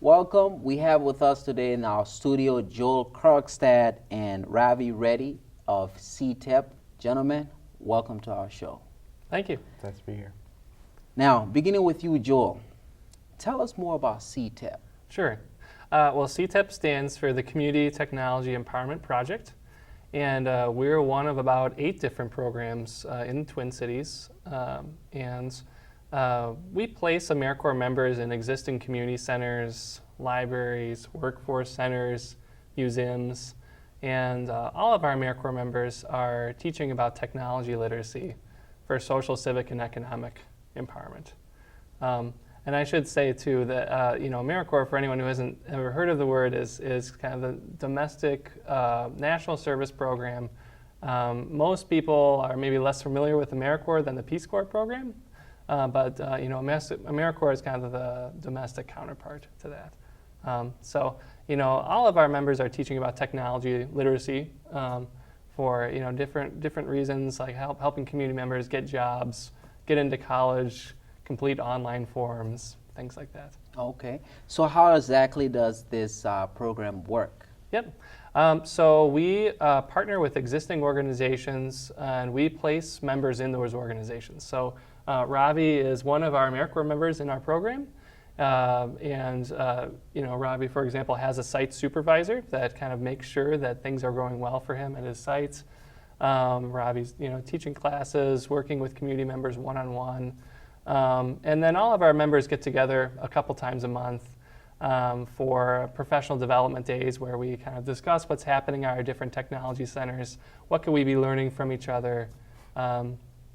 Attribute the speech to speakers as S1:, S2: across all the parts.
S1: Welcome. We have with us today in our studio Joel Krogstad and Ravi Reddi of CTEP. Gentlemen, welcome to our show.
S2: Thank you.
S3: Nice to be here.
S1: Now, beginning with you, Joel, tell us more about CTEP.
S2: Sure. Well, CTEP stands for the Community Technology Empowerment Project, and we're one of about 8 different programs in the Twin Cities. We place AmeriCorps members in existing community centers, libraries, workforce centers, museums, and all of our AmeriCorps members are teaching about technology literacy for social, civic, and economic empowerment. And I should say too that AmeriCorps, for anyone who hasn't ever heard of the word, is kind of the domestic national service program. Most people are maybe less familiar with AmeriCorps than the Peace Corps program, but AmeriCorps is kind of the domestic counterpart to that. All of our members are teaching about technology literacy for different reasons, like helping community members get jobs, get into college, complete online forms, things like that.
S1: Okay. So how exactly does this program work?
S2: Yep. So we partner with existing organizations and we place members in those organizations. So Ravi is one of our AmeriCorps members in our program. Ravi, for example, has a site supervisor that kind of makes sure that things are going well for him at his sites. Ravi's teaching classes, working with community members one-on-one. And then all of our members get together a couple times a month for professional development days where we kind of discuss what's happening at our different technology centers, what can we be learning from each other,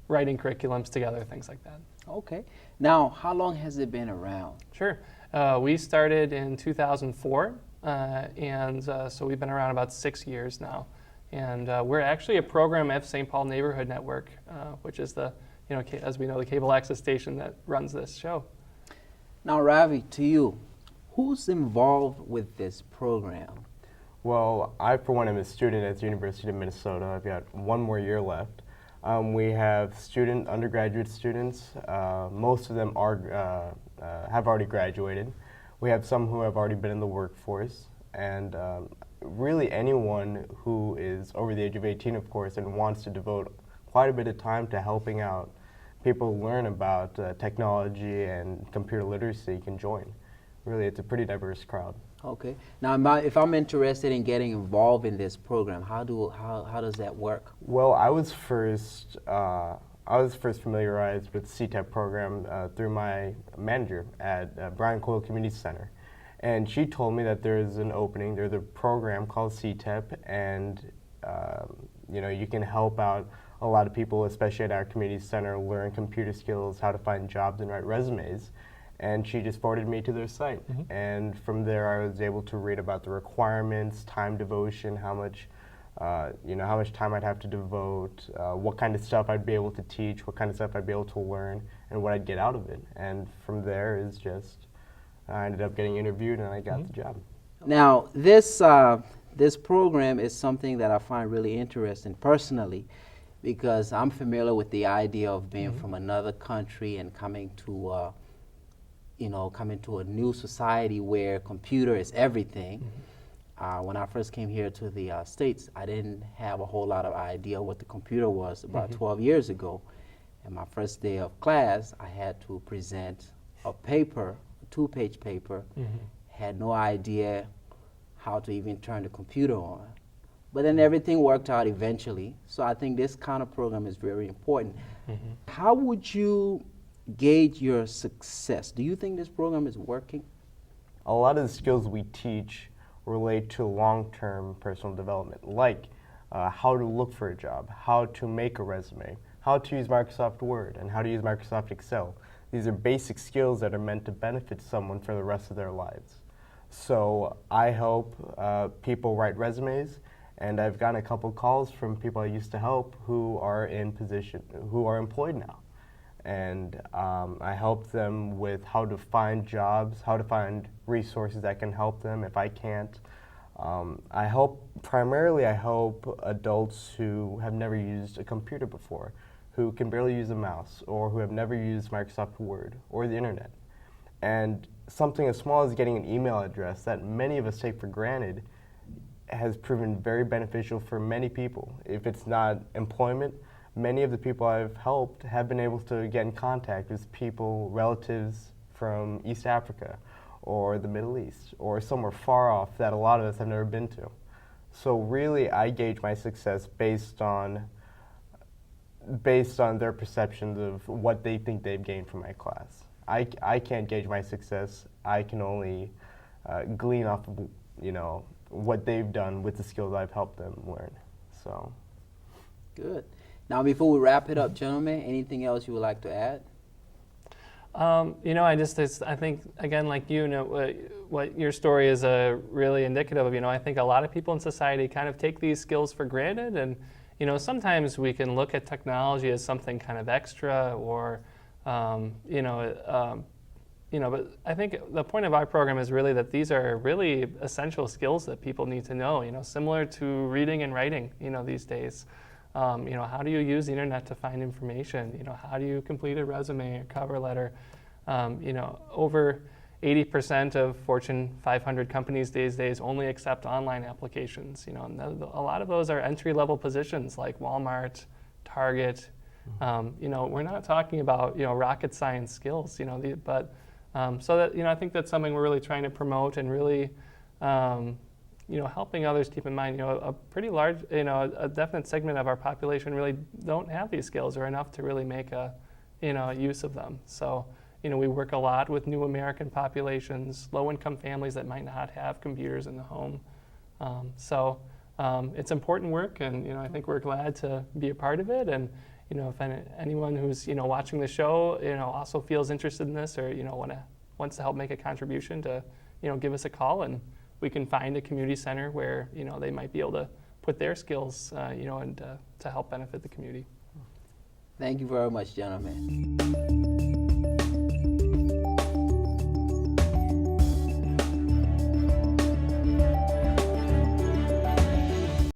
S2: writing curriculums together, things like that.
S1: Okay. Now, how long has it been around?
S2: Sure. We started in 2004, so we've been around about 6 years now. And we're actually a program of St. Paul Neighborhood Network, which is the as we know, the cable access station that runs this show.
S1: Now, Ravi, to you, who's involved with this program?
S3: Well, I, for one, am a student at the University of Minnesota. I've got 1 more year left. We have undergraduate students. Most of them have already graduated. We have some who have already been in the workforce. And really anyone who is over the age of 18, of course, and wants to devote quite a bit of time to helping out people learn about technology and computer literacy can join. Really, it's a pretty diverse crowd.
S1: Okay. Now, if I'm interested in getting involved in this program, how does that work?
S3: Well, I was first familiarized with the CTEP program through my manager at Bryan Coyle Community Center, and she told me that there's an opening. There's a program called CTEP, and you can help out a lot of people, especially at our community center, learn computer skills, how to find jobs and write resumes. And she just forwarded me to their site. Mm-hmm. And from there I was able to read about the requirements, time devotion, how much time I'd have to devote, what kind of stuff I'd be able to teach, what kind of stuff I'd be able to learn, and what I'd get out of it. And from there is just, I ended up getting interviewed and I got the job.
S1: Now, this program is something that I find really interesting personally, because I'm familiar with the idea of being from another country and coming to a new society where computer is everything. When I first came here to the States, I didn't have a whole lot of idea what the computer was about 12 years ago. And my first day of class, I had to present a paper, a 2-page paper, had no idea how to even turn the computer on. But then everything worked out eventually. So I think this kind of program is very important. How would you gauge your success? Do you think this program is working?
S3: A lot of the skills we teach relate to long-term personal development, like how to look for a job, how to make a resume, how to use Microsoft Word, and how to use Microsoft Excel. These are basic skills that are meant to benefit someone for the rest of their lives. So I help people write resumes, and I've gotten a couple calls from people I used to help who are employed now. And I help them with how to find jobs, how to find resources that can help them if I can't. Primarily I help adults who have never used a computer before, who can barely use a mouse, or who have never used Microsoft Word or the internet. And something as small as getting an email address that many of us take for granted has proven very beneficial for many people. If it's not employment, many of the people I've helped have been able to get in contact with people, relatives from East Africa or the Middle East or somewhere far off that a lot of us have never been to. So really, I gauge my success based on their perceptions of what they think they've gained from my class. I can't gauge my success. I can only glean off of, what they've done with the skills I've helped them learn. So.
S1: Good. Now, before we wrap it up, gentlemen, anything else you would like to add?
S2: I think, again, like what your story is really indicative of, I think a lot of people in society kind of take these skills for granted, and, sometimes we can look at technology as something kind of extra or, but I think the point of our program is really that these are really essential skills that people need to know, similar to reading and writing, these days. How do you use the internet to find information? How do you complete a resume or cover letter? Over 80% of Fortune 500 companies these days only accept online applications. And a lot of those are entry-level positions like Walmart, Target. We're not talking about rocket science skills. So that I think that's something we're really trying to promote and really. Helping others keep in mind, a pretty large, a definite segment of our population really don't have these skills or enough to really make a, use of them. So, we work a lot with new American populations, low-income families that might not have computers in the home. It's important work, and, I think we're glad to be a part of it. And, if anyone who's, watching the show, also feels interested in this or, wants to help make a contribution to, give us a call, and we can find a community center where they might be able to put their skills and to help benefit the community.
S1: Thank you very much, gentlemen.